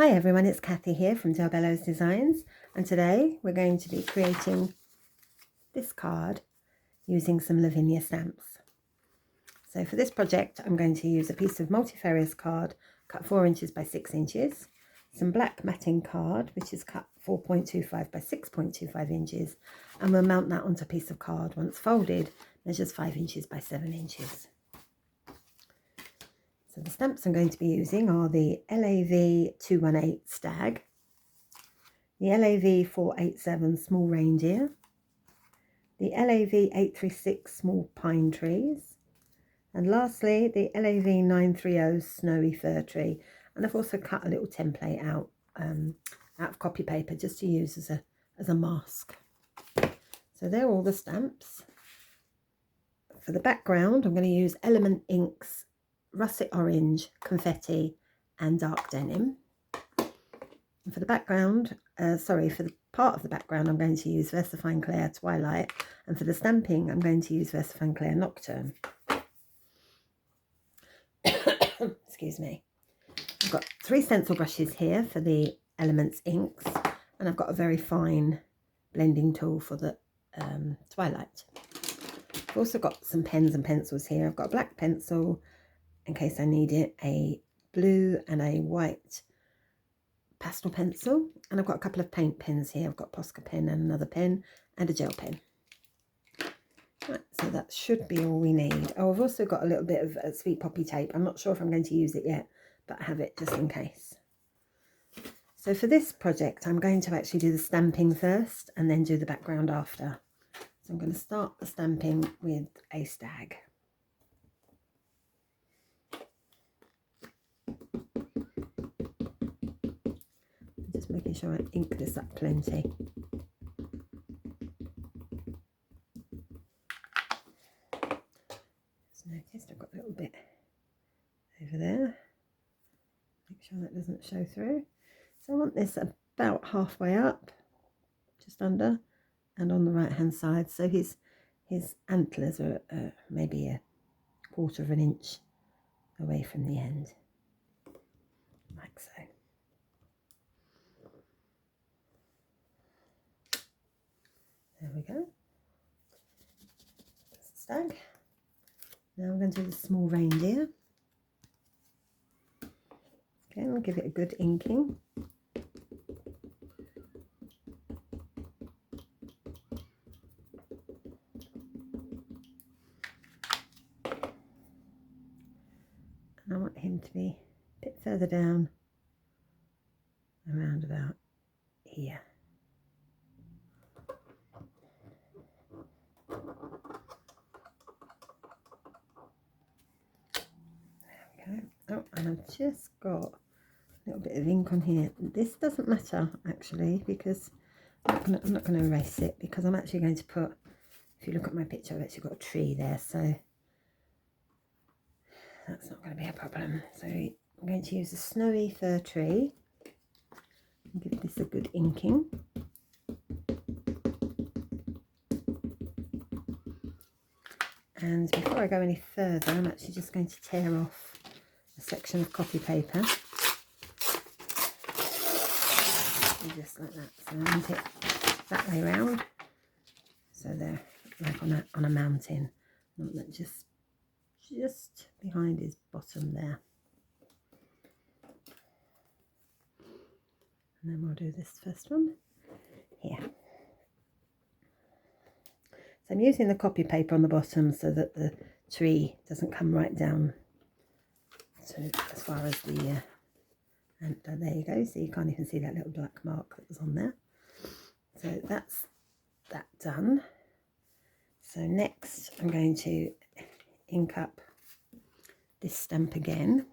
Hi everyone, it's Kathy here from Del Bellows Designs, and today we're going to be creating this card using some Lavinia stamps. So for this project I'm going to use a piece of multifarious card cut 4 inches by 6 inches, some black matting card which is cut 4.25 by 6.25 inches, and we'll mount that onto a piece of card once folded, measures 5 inches by 7 inches. So the stamps I'm going to be using are the LAV 218 Stag, the LAV 487 Small Reindeer, the LAV 836 Small Pine Trees, and lastly the LAV 930 Snowy Fir Tree. And I've also cut a little template out of copy paper just to use as a mask. So they're all the stamps. For the background I'm going to use Element Inks Russet Orange, Confetti and Dark Denim. And for the background, for the part of the background I'm going to use VersaFine Clair Twilight, and for the stamping I'm going to use VersaFine Clair Nocturne. Excuse me. I've got 3 stencil brushes here for the Elements inks, and I've got a very fine blending tool for the Twilight. I've also got some pens and pencils here. I've got a black pencil in case I need it, a blue and a white pastel pencil, and I've got a couple of paint pens here. I've got a Posca pen and another pen and a gel pen. Right, so that should be all we need. Oh, I've also got a little bit of sweet poppy tape. I'm not sure if I'm going to use it yet, but I have it just in case. So for this project I'm going to actually do the stamping first and then do the background after. So I'm going to start the stamping with a stag. Just making sure I ink this up plenty. Just noticed I've got a little bit over there. Make sure that doesn't show through. So I want this about halfway up, just under, and on the right hand side. So his antlers are maybe a 1/4 of an inch away from the end, like so. There we go. That's the stag. Now I'm going to do the small reindeer. Okay, I'll give it a good inking. And I want him to be a bit further down, around about here. Oh, and I've just got a little bit of ink on here. This doesn't matter actually, because I'm not going to erase it, because I'm actually going to put, if you look at my picture, I've actually got a tree there, so that's not going to be a problem. So I'm going to use a Snowy Fir Tree and give this a good inking. And before I go any further, I'm actually just going to tear off a section of copy paper. And just like that. So I want it that way round. So they're like on a mountain. Not that just behind his bottom there. And then we'll do this first one here. So I'm using the copy paper on the bottom so that the tree doesn't come right down to as far as the and there you go. So you can't even see that little black mark that was on there. So that's that done. So next I'm going to ink up this stamp again.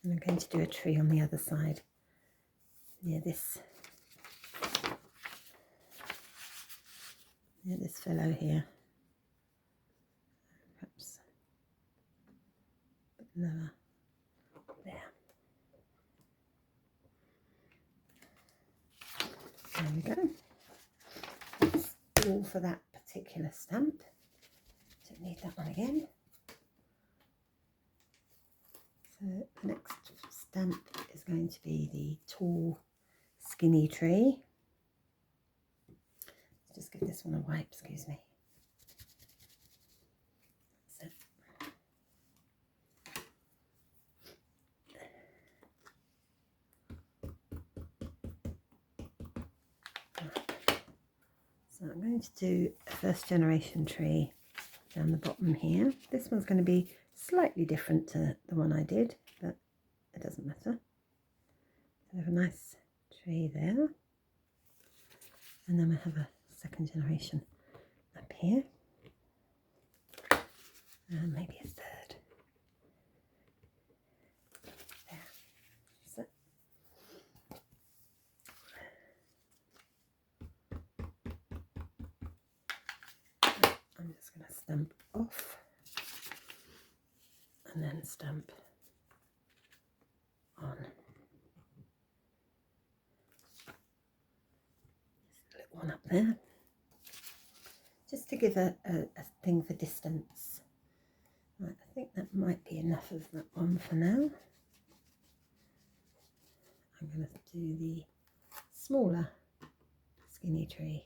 And I'm going to do a tree on the other side near this fellow here. Perhaps a bit lower there. There we go. That's all for that particular stamp. Don't need that one again. So the next stamp is going to be the tall, skinny tree. Let's just give this one a wipe, excuse me. That's it. So I'm going to do a first generation tree down the bottom here. This one's going to be slightly different to the one I did, but it doesn't matter. So we have a nice tree there. And then we have a second generation up here. And maybe a third. There. That's it. I'm just going to stamp off and then stamp on. Just a little one up there, just to give a thing for distance. Right, I think that might be enough of that one for now. I'm going to do the smaller skinny tree.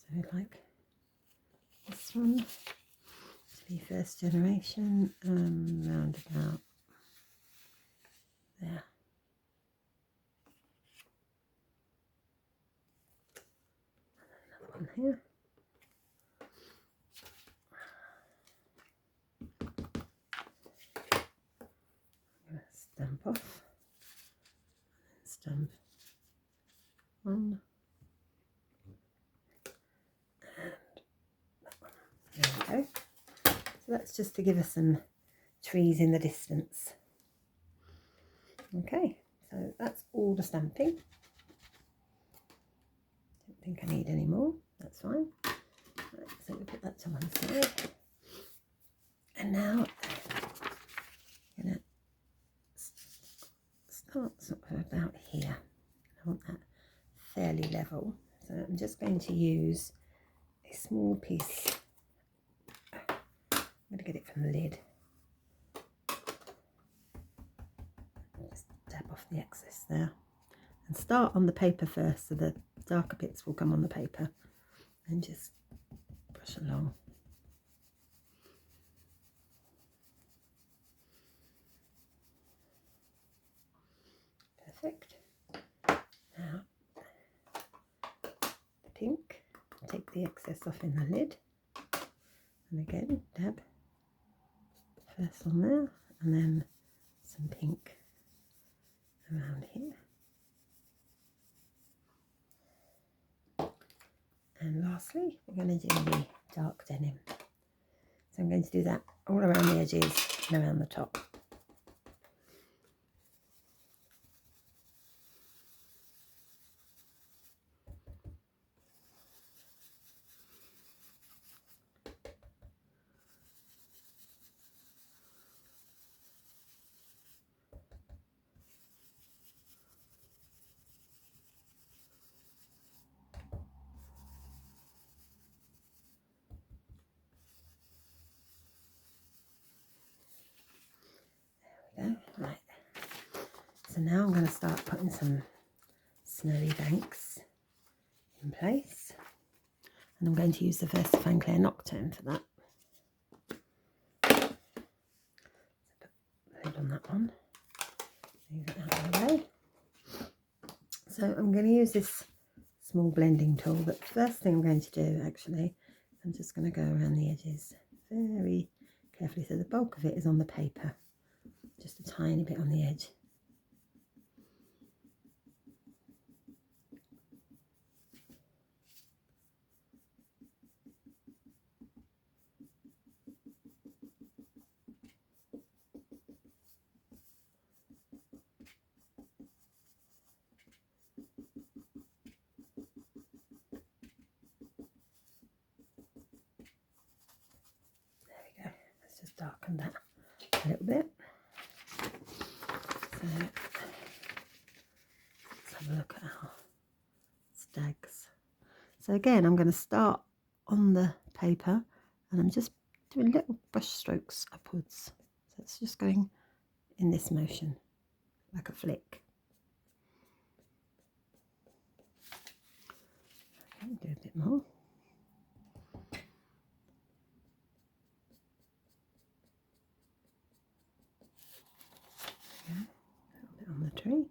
So like this one to be first generation, round about there. Another one here. I'm going to stamp off and stamp on. There we go. So that's just to give us some trees in the distance. Okay, so that's all the stamping. Don't think I need any more. That's fine. Right, so we'll put that to one side. And now I'm going to start sort of about here. I want that fairly level. So I'm just going to use a small piece. I'm going to get it from the lid. Just dab off the excess there. And start on the paper first, so the darker bits will come on the paper. And just brush along. Perfect. Now, the pink. Take the excess off in the lid. And again, dab. First on there, and then some pink around here. And lastly, we're going to do the dark denim. So I'm going to do that all around the edges and around the top. Right, so now I'm going to start putting some snowy banks in place, and I'm going to use the VersaFine Clair Nocturne for that. So put the lid on that one, move it out of the way. So I'm going to use this small blending tool, but the first thing I'm going to do actually, I'm just going to go around the edges very carefully, so the bulk of it is on the paper. Just a tiny bit on the edge. There we go. Let's just darken that a little bit. So let's have a look at our stags. So again, I'm going to start on the paper and I'm just doing little brush strokes upwards. So it's just going in this motion, like a flick. Okay, do a bit more. Yeah, a little bit on the tree.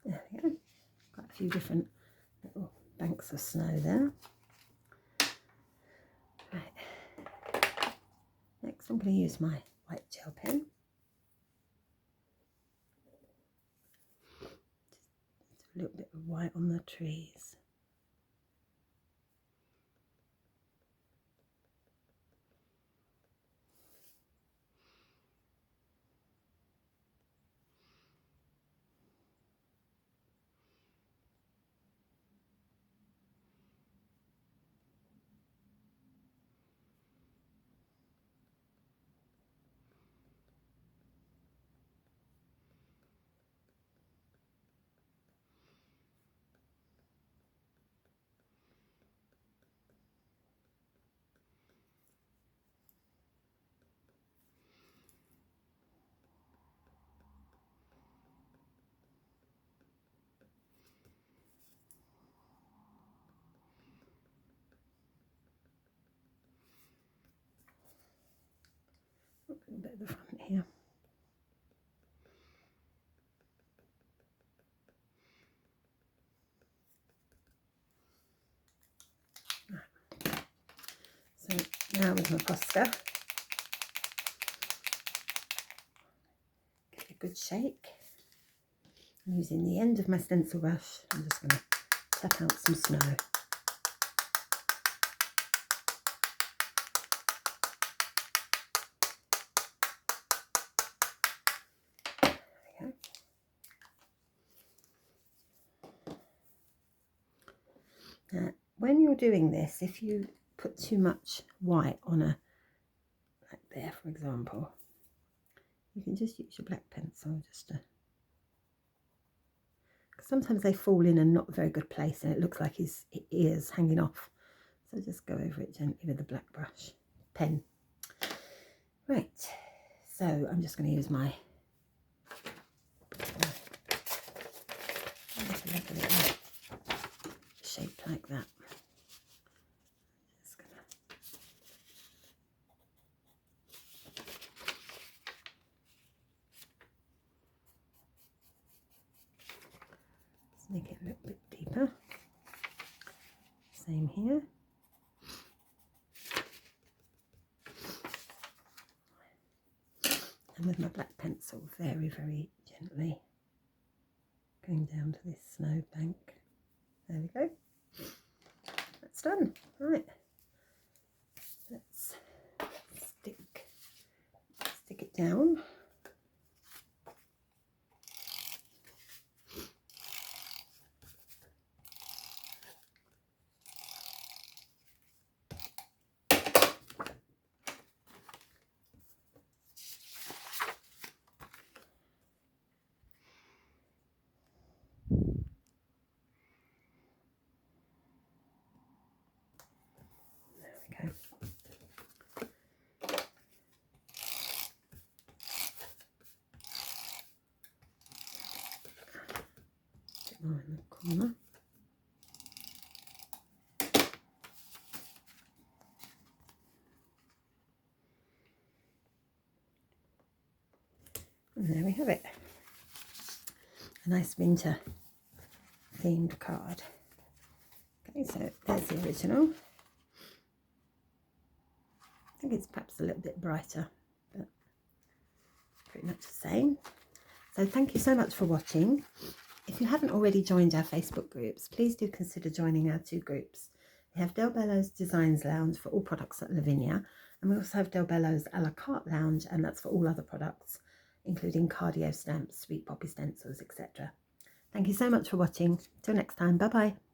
There we go. Got a few different little banks of snow there. Right. Next I'm going to use my white gel pen. Just a little bit of white on the trees. A little bit at the front here. Right. So now with my Posca, get a good shake. I'm using the end of my stencil brush. I'm just going to tap out some snow. When you're doing this, if you put too much white on a, like there for example, you can just use your black pencil just to, because sometimes they fall in a not very good place and it looks like his ears hanging off. So just go over it gently with the black brush pen. Right, so I'm just going to use my shape like that. Just gonna make it a little bit deeper. Same here. And with my black pencil, very, very gently going down to this snow bank. There we go. That's done. Right. Let's stick it down. corner. And there we have it. A nice winter themed card. Okay, so there's the original. I think it's perhaps a little bit brighter, but pretty much the same. So thank you so much for watching. If you haven't already joined our Facebook groups, please do consider joining our 2 groups. We have Del Bello's Designs Lounge for all products at Lavinia, and we also have Del Bello's a la carte lounge, and that's for all other products, including cardio stamps, sweet poppy stencils, etc. Thank you so much for watching. Till next time, bye bye.